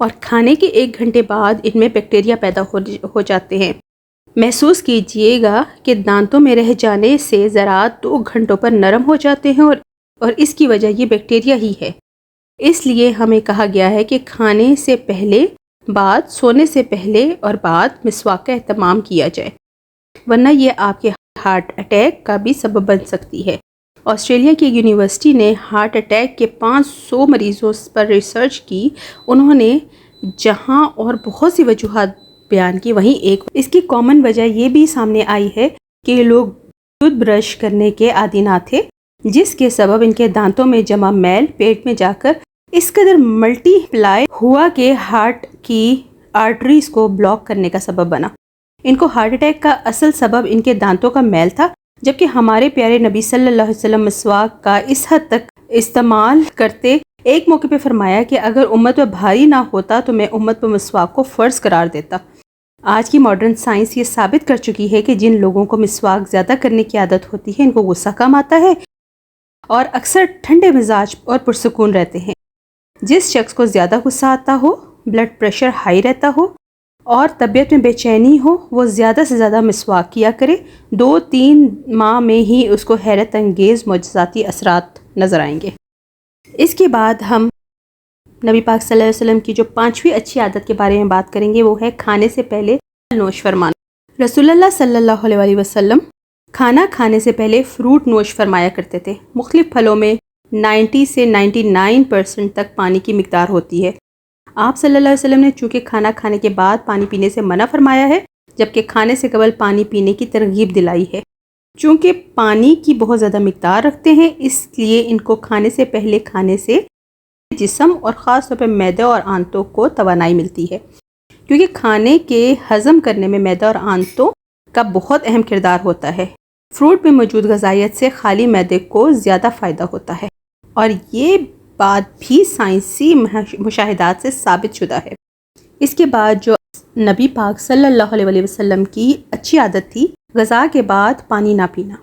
اور کھانے کے 1 گھنٹے بعد ان میں بیکٹیریا پیدا ہو جاتے ہیں۔ محسوس کیجئے گا کہ دانتوں میں رہ جانے سے ذرات 2 گھنٹوں پر نرم ہو جاتے ہیں اور اس کی وجہ یہ بیکٹیریا ہی ہے۔ اس لیے ہمیں کہا گیا ہے کہ کھانے سے پہلے، بعد، سونے سے پہلے اور بعد مسواک کا اہتمام کیا جائے، ورنہ یہ آپ کے ہارٹ اٹیک کا بھی سبب بن سکتی ہے۔ آسٹریلیا کی یونیورسٹی نے ہارٹ اٹیک کے 500 مریضوں پر ریسرچ کی۔ انہوں نے جہاں اور بہت سی وجوہات بیان کی، وہیں ایک اس کی کامن وجہ یہ بھی سامنے آئی ہے کہ یہ لوگ ٹوتھ برش کرنے کے عادی نہ تھے، جس کے سبب ان کے دانتوں میں جمع میل پیٹ میں جا کر اس قدر ملٹی پلائی ہوا کہ ہارٹ کی آرٹریز کو بلاک کرنے کا سبب بنا۔ ان کو ہارٹ اٹیک کا اصل سبب ان کے دانتوں کا میل تھا، جبکہ ہمارے پیارے نبی صلی اللہ علیہ وسلم مسواک کا اس حد تک استعمال کرتے۔ ایک موقع پہ فرمایا کہ اگر امت پہ بھاری نہ ہوتا تو میں امت پہ مسواک کو فرض قرار دیتا۔ آج کی ماڈرن سائنس یہ ثابت کر چکی ہے کہ جن لوگوں کو مسواک زیادہ کرنے کی عادت ہوتی ہے ان کو غصہ کم آتا ہے اور اکثر ٹھنڈے مزاج اور پرسکون رہتے ہیں۔ جس شخص کو زیادہ غصہ آتا ہو، بلڈ پریشر ہائی رہتا ہو اور طبیعت میں بے چینی ہو، وہ زیادہ سے زیادہ مسواک کیا کرے۔ 2-3 ماہ میں ہی اس کو حیرت انگیز معجزاتی اثرات نظر آئیں گے۔ اس کے بعد ہم نبی پاک صلی اللہ علیہ وسلم کی جو 5ویں اچھی عادت کے بارے میں بات کریں گے، وہ ہے کھانے سے پہلے نوش فرمانا۔ رسول اللہ صلی اللہ علیہ وسلم کھانا کھانے سے پہلے فروٹ نوش فرمایا کرتے تھے۔ مختلف پھلوں میں 90 سے 99% تک پانی کی مقدار ہوتی ہے۔ آپ صلی اللہ علیہ وسلم نے چونکہ کھانا کھانے کے بعد پانی پینے سے منع فرمایا ہے، جبکہ کھانے سے قبل پانی پینے کی ترغیب دلائی ہے۔ چونکہ پانی کی بہت زیادہ مقدار رکھتے ہیں، اس لیے ان کو کھانے سے پہلے کھانے سے جسم اور خاص طور پر معدے اور آنتوں کو توانائی ملتی ہے، کیونکہ کھانے کے ہضم کرنے میں معدہ اور آنتوں کا بہت اہم کردار ہوتا ہے۔ فروٹ میں موجود غذائیت سے خالی معدے کو زیادہ فائدہ ہوتا ہے، اور یہ بات بھی سائنسی مشاہدات سے ثابت شدہ ہے۔ اس کے بعد جو نبی پاک صلی اللہ علیہ وسلم کی اچھی عادت تھی، غذا کے بعد پانی نہ پینا۔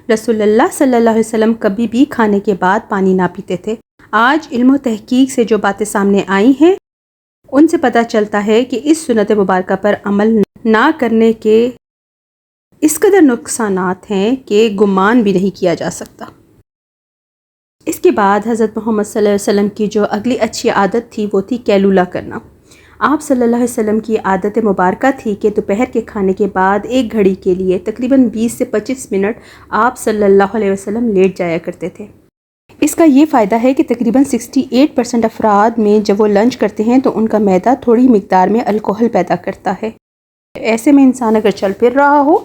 رسول اللہ صلی اللہ علیہ وسلم کبھی بھی کھانے کے بعد پانی نہ پیتے تھے۔ آج علم و تحقیق سے جو باتیں سامنے آئی ہیں، ان سے پتہ چلتا ہے کہ اس سنت مبارکہ پر عمل نہ کرنے کے اس قدر نقصانات ہیں کہ گمان بھی نہیں کیا جا سکتا۔ اس کے بعد حضرت محمد صلی اللہ علیہ وسلم کی جو اگلی اچھی عادت تھی وہ تھی کیلولہ کرنا۔ آپ صلی اللہ علیہ وسلم کی عادت مبارکہ تھی کہ دوپہر کے کھانے کے بعد 1 گھڑی کے لیے تقریباً 20 سے 25 منٹ آپ صلی اللہ علیہ وسلم لیٹ جایا کرتے تھے۔ اس کا یہ فائدہ ہے کہ تقریباً 68% افراد میں جب وہ لنچ کرتے ہیں تو ان کا معدہ تھوڑی مقدار میں الکوہل پیدا کرتا ہے۔ ایسے میں انسان اگر چل پھر رہا ہو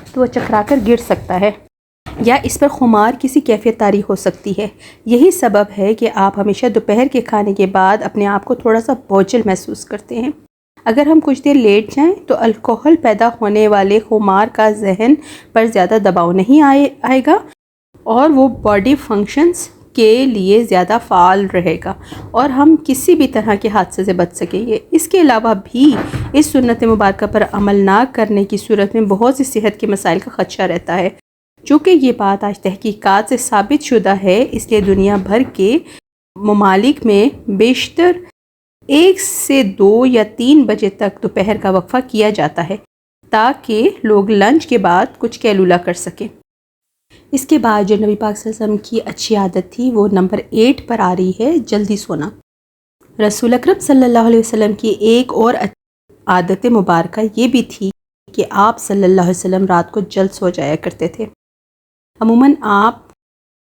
تو وہ چکرا کر گر سکتا ہے، یا اس پر خمار کسی کیفیت طاری ہو سکتی ہے۔ یہی سبب ہے کہ آپ ہمیشہ دوپہر کے کھانے کے بعد اپنے آپ کو تھوڑا سا بوجھل محسوس کرتے ہیں۔ اگر ہم کچھ دیر لیٹ جائیں تو الکوہل پیدا ہونے والے خمار کا ذہن پر زیادہ دباؤ نہیں آئے گا اور وہ باڈی فنکشنز کے لیے زیادہ فعال رہے گا اور ہم کسی بھی طرح کے حادثے سے بچ سکیں گے۔ اس کے علاوہ بھی اس سنت مبارکہ پر عمل نہ کرنے کی صورت میں بہت سی صحت کے مسائل کا خدشہ رہتا ہے۔ چونکہ یہ بات آج تحقیقات سے ثابت شدہ ہے، اس لیے دنیا بھر کے ممالک میں بیشتر 1 سے 2 یا 3 بجے تک دوپہر کا وقفہ کیا جاتا ہے تاکہ لوگ لنچ کے بعد کچھ کیلولہ کر سکیں۔ اس کے بعد جو نبی پاک صلی اللہ علیہ وسلم کی اچھی عادت تھی وہ نمبر 8 پر آ رہی ہے، جلدی سونا۔ رسول اکرم صلی اللہ علیہ وسلم کی ایک اور عادت مبارکہ یہ بھی تھی کہ آپ صلی اللہ علیہ وسلم رات کو جلد سو جایا کرتے تھے۔ عموماً آپ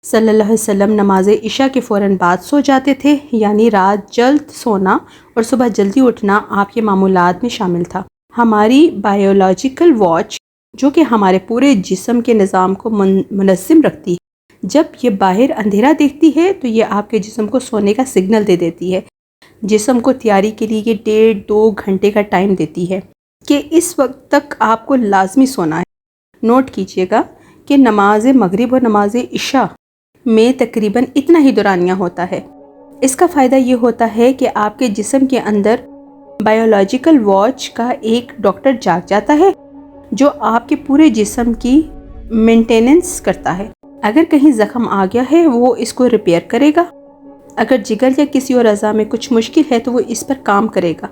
صلی اللہ علیہ وسلم نماز عشاء کے فوراً بعد سو جاتے تھے، یعنی رات جلد سونا اور صبح جلدی اٹھنا آپ کے معمولات میں شامل تھا۔ ہماری بائیولوجیکل واچ جو کہ ہمارے پورے جسم کے نظام کو منظم رکھتی ہے، جب یہ باہر اندھیرا دیکھتی ہے تو یہ آپ کے جسم کو سونے کا سگنل دے دیتی ہے۔ جسم کو تیاری کے لیے یہ 1.5-2 گھنٹے کا ٹائم دیتی ہے کہ اس وقت تک آپ کو لازمی سونا ہے۔ نوٹ کیجئے گا کہ نماز مغرب اور نماز عشاء میں تقریباً اتنا ہی دورانیہ ہوتا ہے۔ اس کا فائدہ یہ ہوتا ہے کہ آپ کے جسم کے اندر بائیولوجیکل واچ کا ایک ڈاکٹر جاگ جاتا ہے جو آپ کے پورے جسم کی مینٹیننس کرتا ہے۔ اگر کہیں زخم آ گیا ہے وہ اس کو ریپیئر کرے گا، اگر جگر یا کسی اور اعضاء میں کچھ مشکل ہے تو وہ اس پر کام کرے گا،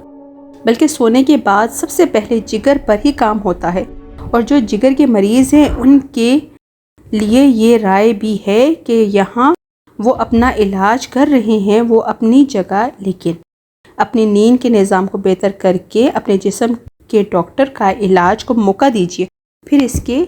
بلکہ سونے کے بعد سب سے پہلے جگر پر ہی کام ہوتا ہے۔ اور جو جگر کے مریض ہیں ان کے لیے یہ رائے بھی ہے کہ یہاں وہ اپنا علاج کر رہے ہیں وہ اپنی جگہ، لیکن اپنی نیند کے نظام کو بہتر کر کے اپنے جسم کے ڈاکٹر کا علاج کو موقع دیجیے، پھر اس کے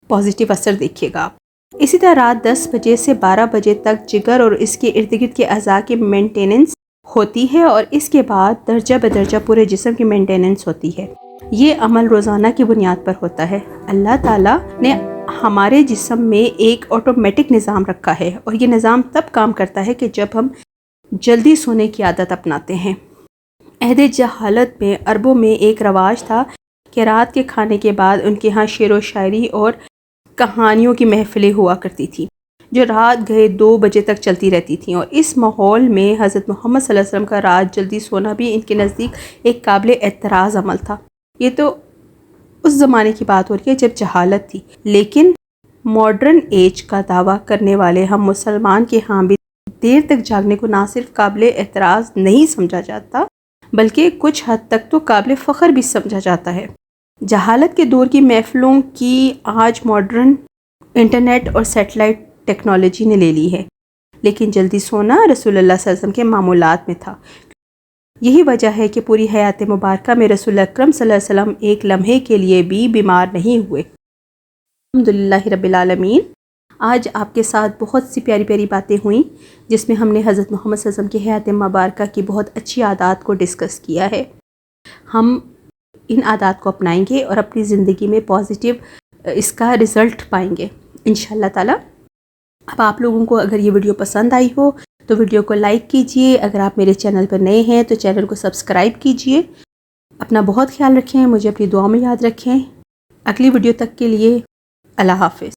پازیٹیو اثر دیکھیے گا۔ اسی طرح رات 10 بجے سے 12 بجے تک جگر اور اس کے ارد گرد کے اعضاء کی مینٹیننس ہوتی ہے، اور اس کے بعد درجہ بدرجہ پورے جسم کی مینٹیننس ہوتی ہے۔ یہ عمل روزانہ کی بنیاد پر ہوتا ہے۔ اللہ تعالیٰ نے ہمارے جسم میں ایک آٹومیٹک نظام رکھا ہے، اور یہ نظام تب کام کرتا ہے کہ جب ہم جلدی سونے کی عادت اپناتے ہیں۔ عہد جہالت میں عربوں میں ایک رواج تھا کہ رات کے کھانے کے بعد ان کے ہاں شعر و شاعری اور کہانیوں کی محفلیں ہوا کرتی تھیں، جو رات گئے 2 بجے تک چلتی رہتی تھیں، اور اس ماحول میں حضرت محمد صلی اللہ علیہ وسلم کا رات جلدی سونا بھی ان کے نزدیک ایک قابل اعتراض عمل تھا۔ یہ تو اس زمانے کی بات ہو رہی ہے جب جہالت تھی، لیکن ماڈرن ایج کا دعویٰ کرنے والے ہم مسلمان کے ہاں بھی دیر تک جاگنے کو نہ صرف قابل اعتراض نہیں سمجھا جاتا بلکہ کچھ حد تک تو قابل فخر بھی سمجھا جاتا ہے۔ جہالت کے دور کی محفلوں کی آج ماڈرن انٹرنیٹ اور سیٹلائٹ ٹیکنالوجی نے لے لی ہے، لیکن جلدی سونا رسول اللہ صلی اللہ علیہ وسلم کے معمولات میں تھا۔ یہی وجہ ہے کہ پوری حیات مبارکہ میں رسول اکرم صلی اللہ علیہ وسلم ایک لمحے کے لیے بھی بیمار نہیں ہوئے۔ الحمدللہ رب العالمین۔ آج آپ کے ساتھ بہت سی پیاری پیاری باتیں ہوئیں، جس میں ہم نے حضرت محمد صلی اللہ علیہ وسلم کی حیات مبارکہ کی بہت اچھی عادات کو ڈسکس کیا ہے۔ ہم ان عادات کو اپنائیں گے اور اپنی زندگی میں پازیٹیو اس کا رزلٹ پائیں گے انشاءاللہ تعالی۔ اب آپ لوگوں کو اگر یہ ویڈیو پسند آئی ہو تو ویڈیو کو لائک کیجئے، اگر آپ میرے چینل پر نئے ہیں تو چینل کو سبسکرائب کیجئے۔ اپنا بہت خیال رکھیں، مجھے اپنی دعا میں یاد رکھیں۔ اگلی ویڈیو تک کے لیے اللہ حافظ۔